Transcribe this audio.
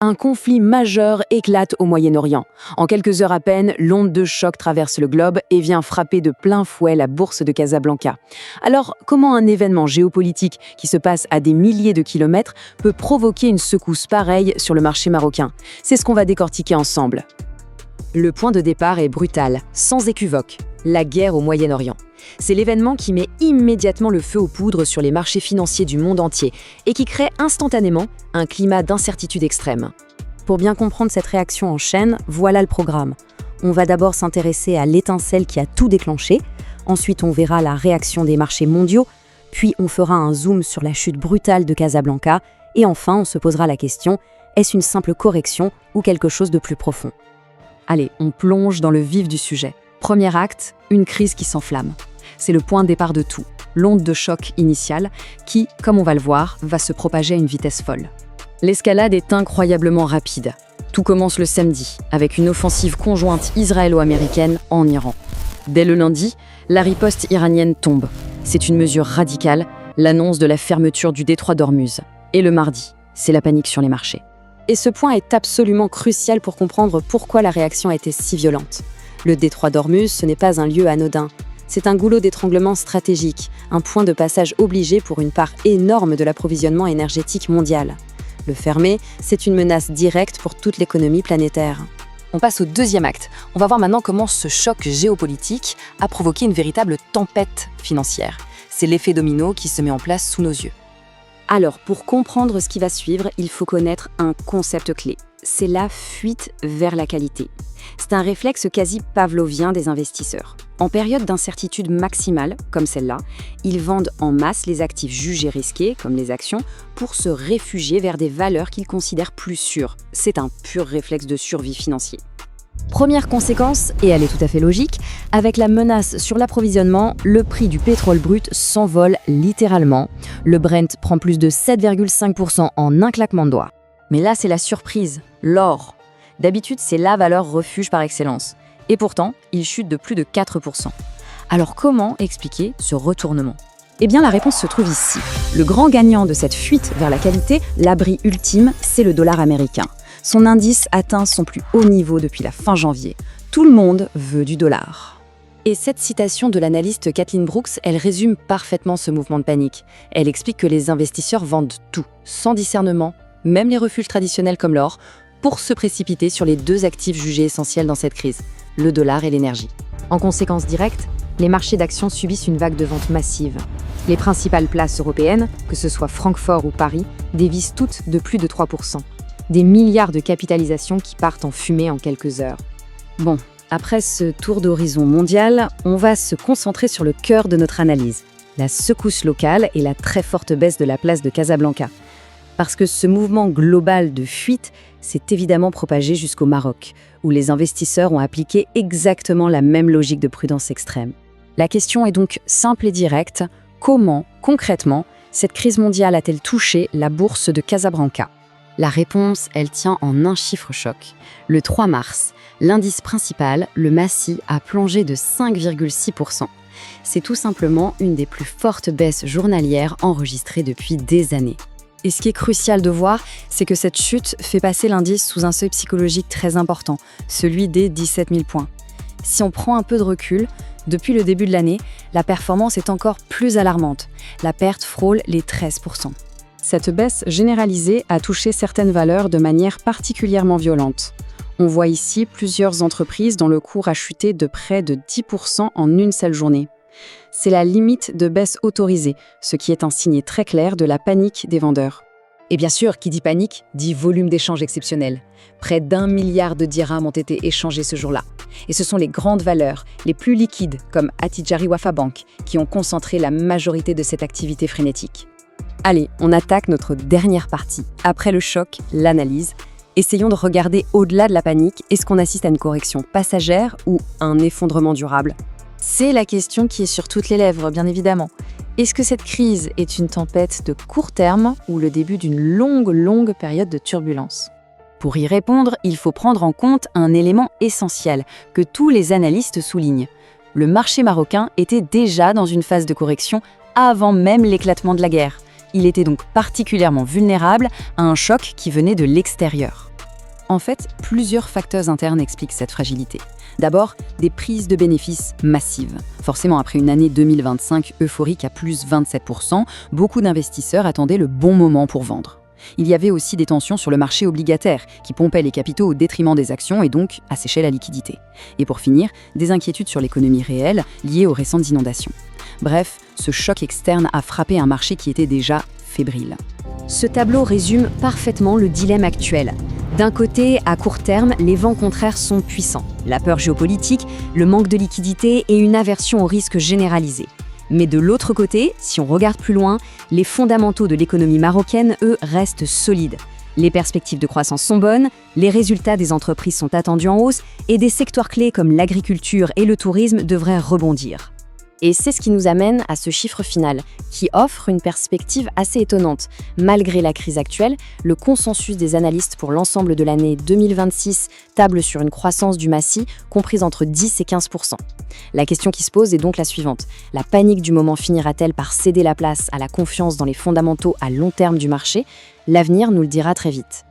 Un conflit majeur éclate au Moyen-Orient. En quelques heures à peine, l'onde de choc traverse le globe et vient frapper de plein fouet la bourse de Casablanca. Alors, comment un événement géopolitique qui se passe à des milliers de kilomètres peut provoquer une secousse pareille sur le marché marocain? C'est ce qu'on va décortiquer ensemble. Le point de départ est brutal, sans équivoque. La guerre au Moyen-Orient. C'est l'événement qui met immédiatement le feu aux poudres sur les marchés financiers du monde entier et qui crée instantanément un climat d'incertitude extrême. Pour bien comprendre cette réaction en chaîne, voilà le programme. On va d'abord s'intéresser à l'étincelle qui a tout déclenché, ensuite on verra la réaction des marchés mondiaux, puis on fera un zoom sur la chute brutale de Casablanca, et enfin on se posera la question, est-ce une simple correction ou quelque chose de plus profond? Allez, on plonge dans le vif du sujet. Premier acte, une crise qui s'enflamme. C'est le point de départ de tout, l'onde de choc initiale qui, comme on va le voir, va se propager à une vitesse folle. L'escalade est incroyablement rapide. Tout commence le samedi, avec une offensive conjointe israélo-américaine en Iran. Dès le lundi, la riposte iranienne tombe. C'est une mesure radicale, l'annonce de la fermeture du détroit d'Ormuz. Et le mardi, c'est la panique sur les marchés. Et ce point est absolument crucial pour comprendre pourquoi la réaction a été si violente. Le détroit d'Ormuz, ce n'est pas un lieu anodin. C'est un goulot d'étranglement stratégique, un point de passage obligé pour une part énorme de l'approvisionnement énergétique mondial. Le fermer, c'est une menace directe pour toute l'économie planétaire. On passe au deuxième acte. On va voir maintenant comment ce choc géopolitique a provoqué une véritable tempête financière. C'est l'effet domino qui se met en place sous nos yeux. Alors, pour comprendre ce qui va suivre, il faut connaître un concept clé. C'est la fuite vers la qualité. C'est un réflexe quasi pavlovien des investisseurs. En période d'incertitude maximale, comme celle-là, ils vendent en masse les actifs jugés risqués, comme les actions, pour se réfugier vers des valeurs qu'ils considèrent plus sûres. C'est un pur réflexe de survie financier. Première conséquence, et elle est tout à fait logique, avec la menace sur l'approvisionnement, le prix du pétrole brut s'envole littéralement. Le Brent prend plus de 7,5% en un claquement de doigts. Mais là, c'est la surprise, l'or. D'habitude, c'est la valeur refuge par excellence. Et pourtant, il chute de plus de 4%. Alors comment expliquer ce retournement? Eh bien, la réponse se trouve ici. Le grand gagnant de cette fuite vers la qualité, l'abri ultime, c'est le dollar américain. Son indice atteint son plus haut niveau depuis la fin janvier. Tout le monde veut du dollar. Et cette citation de l'analyste Kathleen Brooks, elle résume parfaitement ce mouvement de panique. Elle explique que les investisseurs vendent tout, sans discernement, même les refuges traditionnels comme l'or, pour se précipiter sur les deux actifs jugés essentiels dans cette crise, le dollar et l'énergie. En conséquence directe, les marchés d'actions subissent une vague de vente massive. Les principales places européennes, que ce soit Francfort ou Paris, dévissent toutes de plus de 3%. Des milliards de capitalisations qui partent en fumée en quelques heures. Bon, après ce tour d'horizon mondial, on va se concentrer sur le cœur de notre analyse, la secousse locale et la très forte baisse de la place de Casablanca. Parce que ce mouvement global de fuite s'est évidemment propagé jusqu'au Maroc, où les investisseurs ont appliqué exactement la même logique de prudence extrême. La question est donc simple et directe. Comment, concrètement, cette crise mondiale a-t-elle touché la bourse de Casablanca? La réponse, elle tient en un chiffre choc. Le 3 mars, l'indice principal, le MACI, a plongé de 5,6%. C'est tout simplement une des plus fortes baisses journalières enregistrées depuis des années. Et ce qui est crucial de voir, c'est que cette chute fait passer l'indice sous un seuil psychologique très important, celui des 17 000 points. Si on prend un peu de recul, depuis le début de l'année, la performance est encore plus alarmante. La perte frôle les 13%. Cette baisse généralisée a touché certaines valeurs de manière particulièrement violente. On voit ici plusieurs entreprises dont le cours a chuté de près de 10% en une seule journée. C'est la limite de baisse autorisée, ce qui est un signe très clair de la panique des vendeurs. Et bien sûr, qui dit panique, dit volume d'échange exceptionnel. Près d'1 milliard de dirhams ont été échangés ce jour-là. Et ce sont les grandes valeurs, les plus liquides, comme Attijari Wafa Bank, qui ont concentré la majorité de cette activité frénétique. Allez, on attaque notre dernière partie. Après le choc, l'analyse. Essayons de regarder au-delà de la panique. Est-ce qu'on assiste à une correction passagère ou un effondrement durable? C'est la question qui est sur toutes les lèvres, bien évidemment. Est-ce que cette crise est une tempête de court terme ou le début d'une longue période de turbulence? Pour y répondre, il faut prendre en compte un élément essentiel que tous les analystes soulignent. Le marché marocain était déjà dans une phase de correction avant même l'éclatement de la guerre. Il était donc particulièrement vulnérable à un choc qui venait de l'extérieur. En fait, plusieurs facteurs internes expliquent cette fragilité. D'abord, des prises de bénéfices massives. Forcément, après une année 2025 euphorique à plus 27%, beaucoup d'investisseurs attendaient le bon moment pour vendre. Il y avait aussi des tensions sur le marché obligataire, qui pompaient les capitaux au détriment des actions et donc asséchaient la liquidité. Et pour finir, des inquiétudes sur l'économie réelle liées aux récentes inondations. Bref, ce choc externe a frappé un marché qui était déjà fébrile. Ce tableau résume parfaitement le dilemme actuel. D'un côté, à court terme, les vents contraires sont puissants. La peur géopolitique, le manque de liquidité et une aversion au risque généralisée. Mais de l'autre côté, si on regarde plus loin, les fondamentaux de l'économie marocaine, eux, restent solides. Les perspectives de croissance sont bonnes, les résultats des entreprises sont attendus en hausse et des secteurs clés comme l'agriculture et le tourisme devraient rebondir. Et c'est ce qui nous amène à ce chiffre final, qui offre une perspective assez étonnante. Malgré la crise actuelle, le consensus des analystes pour l'ensemble de l'année 2026 table sur une croissance du Massy comprise entre 10 et 15%. La question qui se pose est donc la suivante. La panique du moment finira-t-elle par céder la place à la confiance dans les fondamentaux à long terme du marché ? L'avenir nous le dira très vite.